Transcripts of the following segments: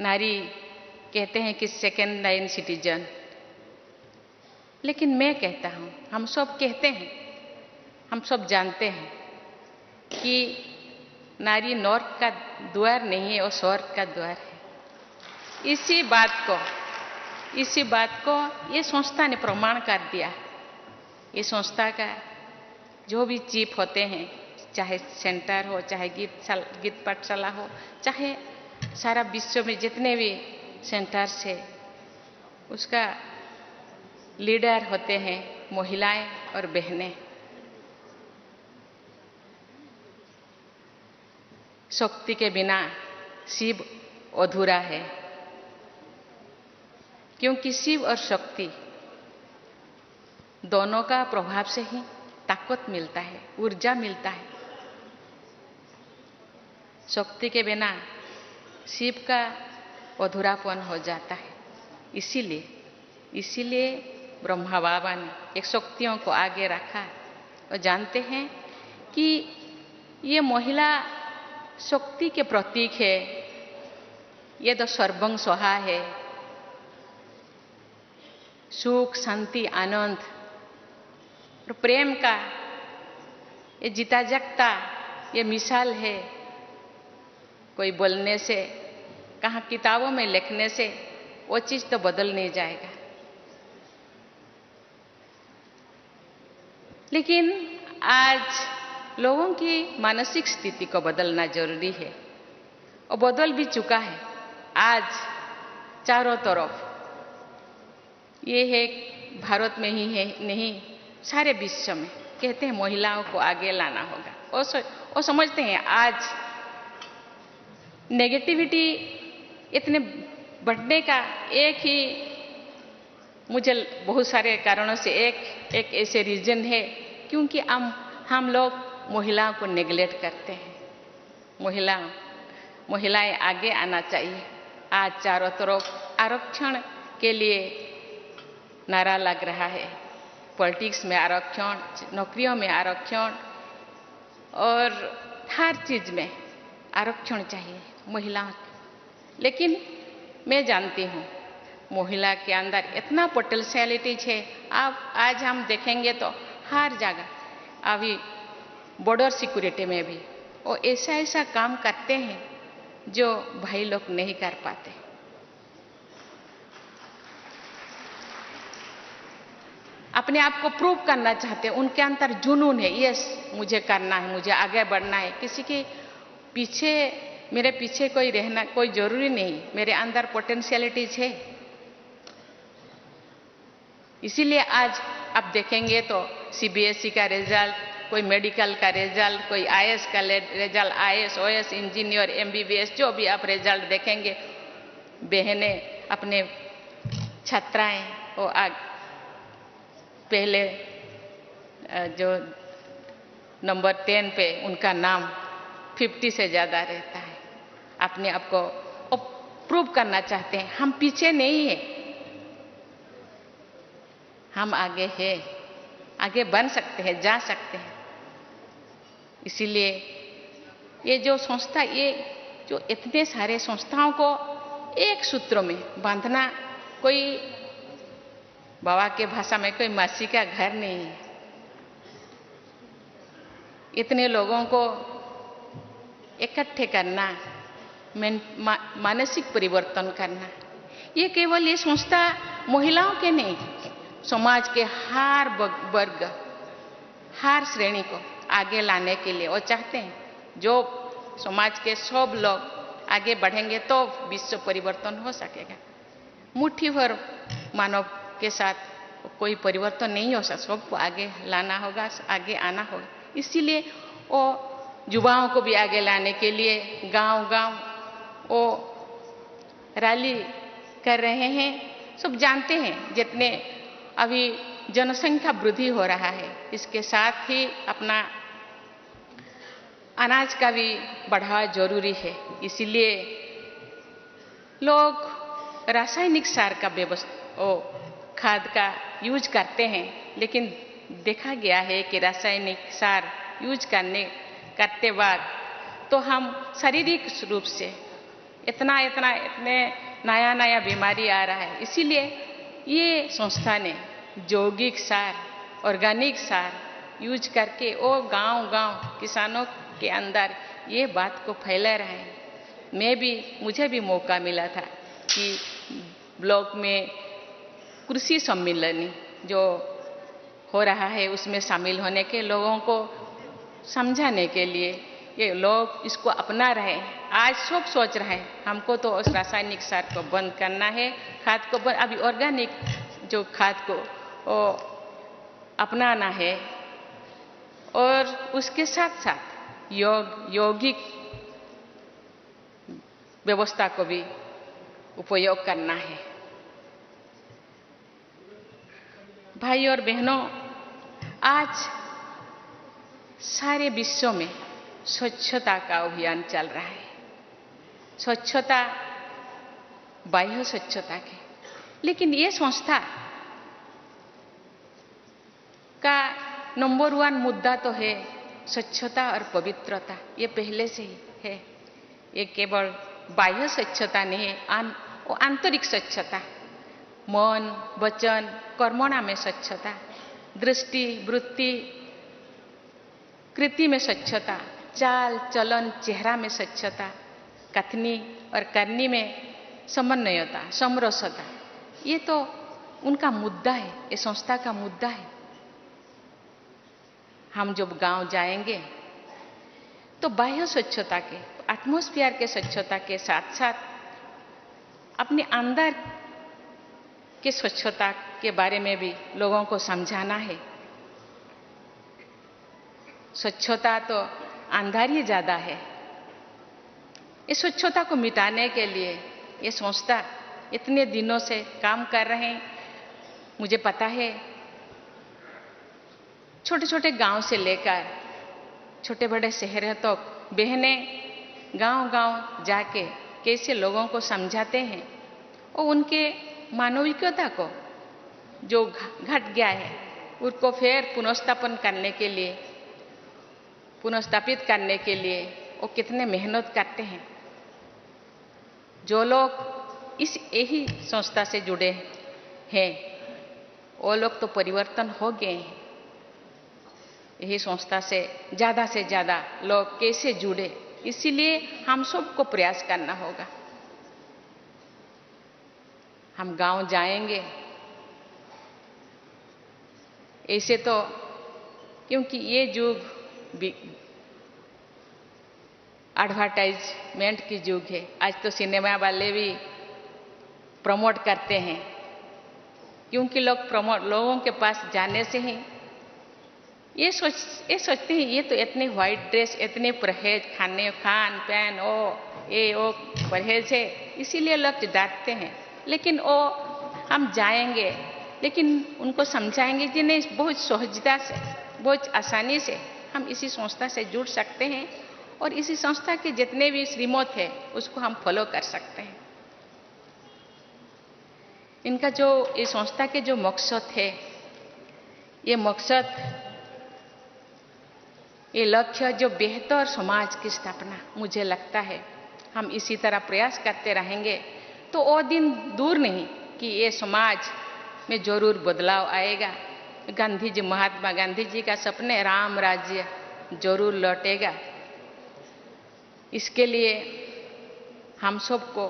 नारी कहते हैं कि सेकेंड लाइन सिटीजन, लेकिन मैं कहता हूँ, हम सब कहते हैं, हम सब जानते हैं कि नारी नर्क का द्वार नहीं है, वो स्वर्ग का द्वार है। इसी बात को ये संस्था ने प्रमाण कर दिया। ये संस्था का जो भी चीफ होते हैं, चाहे सेंटर हो, चाहे गीत पाठशाला हो, चाहे सारा विश्व में जितने भी सेंटर्स है, उसका लीडर होते हैं महिलाएं और बहनें। शक्ति के बिना शिव अधूरा है, क्योंकि शिव और शक्ति दोनों का प्रभाव से ही ताकत मिलता है, ऊर्जा मिलता है। शक्ति के बिना शिव का अधूरापन हो जाता है। इसीलिए ब्रह्मा बाबा ने एक शक्तियों को आगे रखा और जानते हैं कि ये महिला शक्ति के प्रतीक है, ये तो सर्वं स्वाहा है। सुख, शांति, आनंद और प्रेम का ये जीता जागता ये मिसाल है। कोई बोलने से, कहाँ किताबों में लिखने से वो चीज तो बदल नहीं जाएगा, लेकिन आज लोगों की मानसिक स्थिति को बदलना जरूरी है और बदल भी चुका है। आज चारों तरफ ये है, भारत में ही है नहीं, सारे विश्व में कहते हैं महिलाओं को आगे लाना होगा। और समझते हैं आज नेगेटिविटी इतने बढ़ने का एक ही, मुझे बहुत सारे कारणों से एक ऐसे रीजन है, क्योंकि हम लोग महिलाओं को नेग्लेक्ट करते हैं। महिलाएं आगे आना चाहिए। आज चारों तरफ आरक्षण के लिए नारा लग रहा है। पॉलिटिक्स में आरक्षण, नौकरियों में आरक्षण और हर चीज में आरक्षण चाहिए महिलाओं को। लेकिन मैं जानती हूँ महिला के अंदर इतना पोटेंशियलिटीज है। आज हम देखेंगे तो हर जगह, अभी बॉर्डर सिक्योरिटी में भी वो ऐसा काम करते हैं जो भाई लोग नहीं कर पाते। अपने आप को प्रूव करना चाहते हैं, उनके अंदर जुनून है, यस मुझे करना है, मुझे आगे बढ़ना है। किसी के पीछे, मेरे पीछे कोई रहना कोई जरूरी नहीं, मेरे अंदर पोटेंशियलिटीज है। इसीलिए आज आप देखेंगे तो सीबीएसई का रिजल्ट, कोई मेडिकल का रिजल्ट, कोई आईएएस का result, IAS, OAS, engineer, MBBS, जो भी आप रिजल्ट देखेंगे, बहनें अपने छात्राएं वो पहले जो नंबर 10 पे उनका नाम 50 से ज्यादा रहता है। अपने आप को प्रूव करना चाहते हैं, हम पीछे नहीं है, हम आगे हैं, आगे बन सकते हैं, जा सकते हैं। इसीलिए ये जो संस्था, ये जो इतने सारे संस्थाओं को एक सूत्र में बांधना, कोई बाबा के भाषा में कोई मासी का घर नहीं है। इतने लोगों को इकट्ठे करना, मानसिक परिवर्तन करना, ये केवल ये संस्था महिलाओं के नहीं, समाज के हर वर्ग, हर श्रेणी को आगे लाने के लिए वो चाहते हैं। जो समाज के सब लोग आगे बढ़ेंगे तो विश्व परिवर्तन हो सकेगा। मुट्ठी भर मानव के साथ कोई परिवर्तन नहीं हो सकता, सबको आगे लाना होगा, आगे आना होगा। इसीलिए वो युवाओं को भी आगे लाने के लिए गांव-गांव वो रैली कर रहे हैं। सब जानते हैं जितने अभी जनसंख्या वृद्धि हो रहा है, इसके साथ ही अपना अनाज का भी बढ़ावा जरूरी है। इसीलिए लोग रासायनिक सार का खाद का यूज करते हैं, लेकिन देखा गया है कि रासायनिक सार यूज करते वक्त तो हम शारीरिक रूप से इतने नया नया बीमारी आ रहा है। इसीलिए ये संस्था ने जैविक सार, ऑर्गेनिक सार यूज करके वो गांव-गांव किसानों के अंदर ये बात को फैला रहे हैं। मुझे भी मौका मिला था कि ब्लॉक में कृषि सम्मेलन जो हो रहा है उसमें शामिल होने के, लोगों को समझाने के लिए ये लोग इसको अपना रहे हैं। आज सब सोच रहे हैं हमको तो उस रासायनिक सार को बंद करना है, खाद को बंद, अभी ऑर्गेनिक जो खाद को अपनाना है और उसके साथ साथ यौगिक व्यवस्था को भी उपयोग करना है। भाई और बहनों, आज सारे विश्व में स्वच्छता का अभियान चल रहा है। स्वच्छता, बाह्य स्वच्छता के, लेकिन ये संस्था का नंबर 1 मुद्दा तो है स्वच्छता और पवित्रता। ये पहले से ही है। ये केवल बाह्य स्वच्छता नहीं है, वो आंतरिक स्वच्छता, मन, वचन, कर्मणा में स्वच्छता, दृष्टि, वृत्ति, कृति में स्वच्छता, चाल चलन, चेहरा में स्वच्छता, कथनी और करनी में समन्वयता, समरसता, ये तो उनका मुद्दा है, ये संस्था का मुद्दा है। हम जब गांव जाएंगे तो बाह्य स्वच्छता के, एटमॉस्फेयर के स्वच्छता के साथ साथ अपने अंदर के स्वच्छता के बारे में भी लोगों को समझाना है। स्वच्छता तो अंदर ही ज्यादा है। इस स्वच्छता को मिटाने के लिए ये संस्था इतने दिनों से काम कर रहे हैं। मुझे पता है छोटे छोटे गांव से लेकर छोटे बड़े शहरों तक बहनें गांव-गांव जाके कैसे लोगों को समझाते हैं और उनके मानविकता को जो घट गया है उसको फिर पुनर्स्थापन करने के लिए, पुनर्स्थापित करने के लिए वो कितने मेहनत करते हैं। जो लोग इस यही संस्था से जुड़े हैं वो लोग तो परिवर्तन हो गए हैं। यही संस्था से ज़्यादा लोग कैसे जुड़े, इसीलिए हम सबको प्रयास करना होगा। हम गांव जाएंगे ऐसे तो, क्योंकि ये युग एडवर्टाइजमेंट की युग है। आज तो सिनेमा वाले भी प्रमोट करते हैं, क्योंकि लोगों के पास जाने से ही ये सोचते हैं ये तो इतने व्हाइट ड्रेस, इतने परहेज, खान पान वो परहेज है, इसीलिए लोग डांटते हैं। लेकिन हम जाएंगे, लेकिन उनको समझाएंगे कि नहीं, बहुत सहजता से, बहुत आसानी से हम इसी संस्था से जुड़ सकते हैं और इसी संस्था के जितने भी श्रीमत है उसको हम फॉलो कर सकते हैं। इनका जो इस संस्था के जो मकसद है, ये मकसद, ये लक्ष्य जो बेहतर समाज की स्थापना, मुझे लगता है हम इसी तरह प्रयास करते रहेंगे तो वो दिन दूर नहीं कि ये समाज में जरूर बदलाव आएगा। महात्मा गांधी जी का सपने राम राज्य जरूर लौटेगा। इसके लिए हम सबको,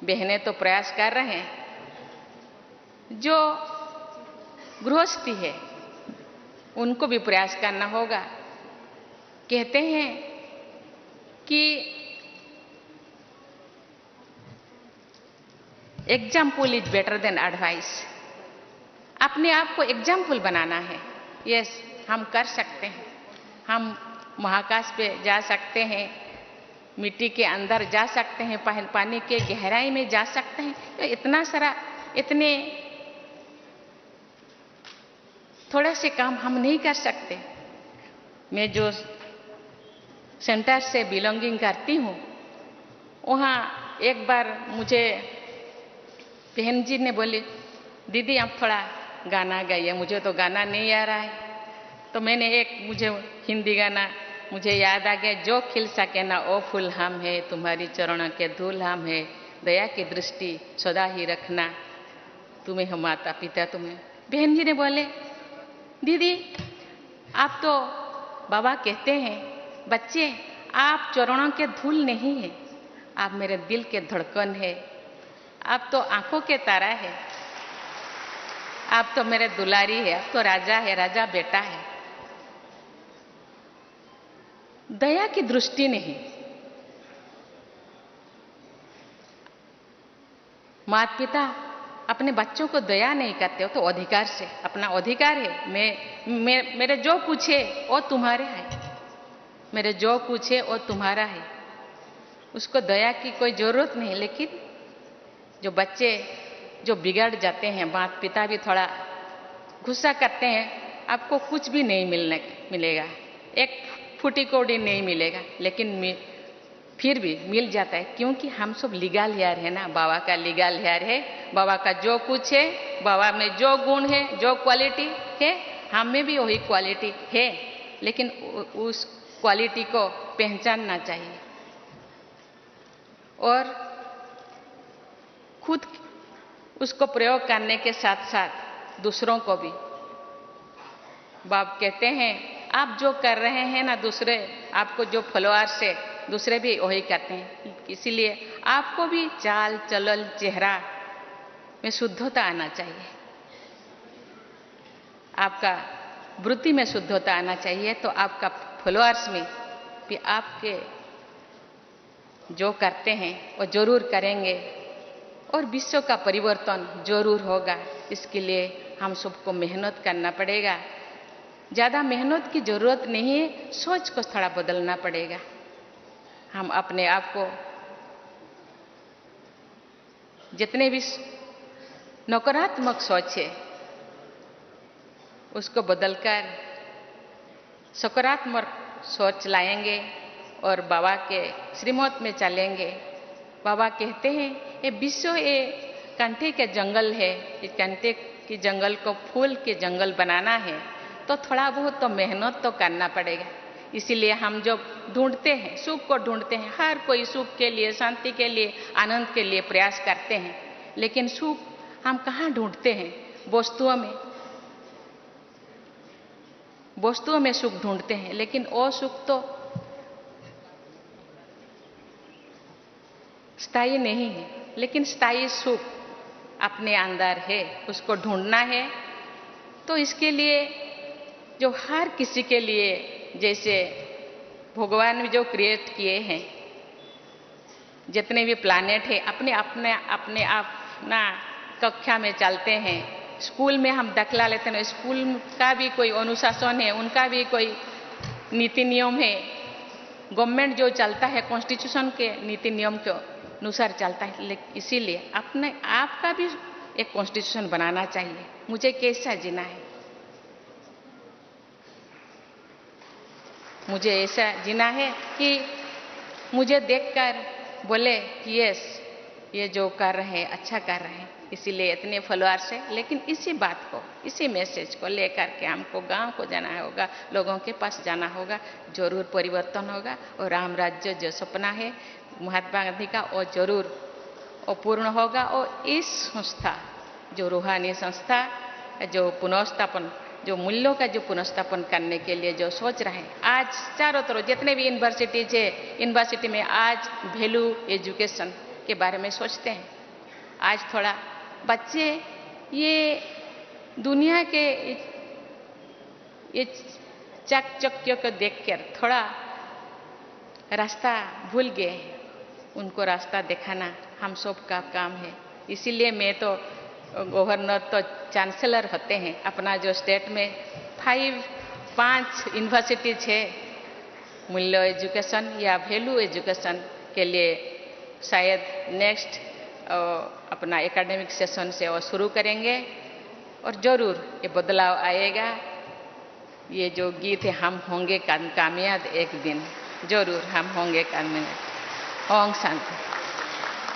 बहनें तो प्रयास कर रहे हैं, जो गृहस्थी है उनको भी प्रयास करना होगा। कहते हैं कि example is better than advice. अपने आप को एग्जाम्पल बनाना है। यस, हम कर सकते हैं। हम महाकाश पे जा सकते हैं, मिट्टी के अंदर जा सकते हैं, पानी के गहराई में जा सकते हैं। तो इतना सारा, इतने थोड़ा से काम हम नहीं कर सकते। मैं जो सेंटर से बिलोंगिंग करती हूँ, वहाँ एक बार मुझे बहन जी ने बोली, दीदी आप थोड़ा गाना गाइए। मुझे तो गाना नहीं आ रहा है, तो मैंने मुझे हिंदी गाना मुझे याद आ गया, जो खिल सके ना ओ फूल हम है, तुम्हारी चरणों के धूल हम है, दया की दृष्टि सदा ही रखना, तुम्हें हम माता पिता तुम्हें। बहन जी ने बोले, दीदी आप तो बाबा कहते हैं, बच्चे आप चरणों के धूल नहीं है, आप मेरे दिल के धड़कन है, आप तो आंखों के तारा है, आप तो मेरे दुलारी है, आप तो राजा है, राजा बेटा है। दया की दृष्टि नहीं। माता पिता अपने बच्चों को दया नहीं करते हो तो अधिकार से, अपना अधिकार है, मेरे जो कुछ है वो तुम्हारे है, मेरे जो कुछ है वो तुम्हारा है, उसको दया की कोई जरूरत नहीं। लेकिन जो बच्चे जो बिगड़ जाते हैं, माता पिता भी थोड़ा गुस्सा करते हैं, आपको कुछ भी नहीं मिलेगा, एक फूटी कौड़ी नहीं मिलेगा, लेकिन फिर भी मिल जाता है, क्योंकि हम सब लीगल हेयर है ना, बाबा का लीगल हेयर है, बाबा का जो कुछ है, बाबा में जो गुण है, जो क्वालिटी है, हम में भी वही क्वालिटी है, लेकिन उस क्वालिटी को पहचानना चाहिए और खुद उसको प्रयोग करने के साथ साथ दूसरों को भी। बाप कहते हैं, आप जो कर रहे हैं ना, दूसरे आपको जो फॉलोअर्स है, दूसरे भी वही करते हैं, इसीलिए आपको भी चाल चलन चेहरा में शुद्धता आना चाहिए, आपका वृत्ति में शुद्धता आना चाहिए, तो आपका फॉलोअर्स में भी आपके जो करते हैं वो जरूर करेंगे और विश्व का परिवर्तन जरूर होगा। इसके लिए हम सबको मेहनत करना पड़ेगा, ज़्यादा मेहनत की जरूरत नहीं है, सोच को थोड़ा बदलना पड़ेगा। हम अपने आप को जितने भी नकारात्मक सोच है उसको बदलकर सकारात्मक सोच लाएंगे और बाबा के श्रीमत में चलेंगे। बाबा कहते हैं, ये विश्व ये कंटे के जंगल है, इस कंटे के जंगल को फूल के जंगल बनाना है तो थोड़ा बहुत तो मेहनत तो करना पड़ेगा। इसीलिए हम जो ढूंढते हैं, सुख को ढूंढते हैं, हर कोई सुख के लिए, शांति के लिए, आनंद के लिए प्रयास करते हैं, लेकिन सुख हम कहाँ ढूंढते हैं? वस्तुओं में, वस्तुओं में सुख ढूंढते हैं, लेकिन वो सुख तो स्थायी नहीं है, लेकिन स्थायी सुख अपने अंदर है, उसको ढूंढना है। तो इसके लिए जो हर किसी के लिए, जैसे भगवान ने जो क्रिएट किए हैं, जितने भी प्लैनेट है, अपने अपने अपने आप ना कक्षा में चलते हैं, स्कूल में हम दाखिला लेते हैं, स्कूल का भी कोई अनुशासन है, उनका भी कोई नीति नियम है, गवर्नमेंट जो चलता है कॉन्स्टिट्यूशन के नीति नियम के अनुसार चलता है, इसीलिए अपने आप का भी एक कॉन्स्टिट्यूशन बनाना चाहिए। मुझे कैसा जीना है, मुझे ऐसा जीना है कि मुझे देखकर बोले कि यस, ये जो कर रहे हैं अच्छा कर रहे हैं, इसीलिए इतने फॉलोअर्स है। लेकिन इसी बात को, इसी मैसेज को लेकर के हमको गांव को जाना होगा, लोगों के पास जाना होगा, जरूर परिवर्तन होगा और राम राज्य जो सपना है महात्मा गांधी का वो जरूर वो पूर्ण होगा। और इस संस्था जो रूहानी संस्था जो पुनर्स्थापन, जो मूल्यों का जो पुनर्स्थापन करने के लिए जो सोच रहे हैं, आज चारों तरफ जितने भी यूनिवर्सिटीज है, यूनिवर्सिटी में आज वैल्यू एजुकेशन के बारे में सोचते हैं। आज थोड़ा बच्चे ये दुनिया के ये चाकचक्यों को देखकर थोड़ा रास्ता भूल गए, उनको रास्ता दिखाना हम सब का काम है। इसीलिए मैं तो गवर्नर तो चांसलर होते हैं, अपना जो स्टेट में 5 यूनिवर्सिटीज है मूल्य एजुकेशन या वैल्यू एजुकेशन के लिए, शायद नेक्स्ट अपना एकेडमिक सेशन से वो शुरू करेंगे और जरूर ये बदलाव आएगा। ये जो गीत है, हम होंगे कामयाब एक दिन, जरूर हम होंगे कामयाब। ओम शांति।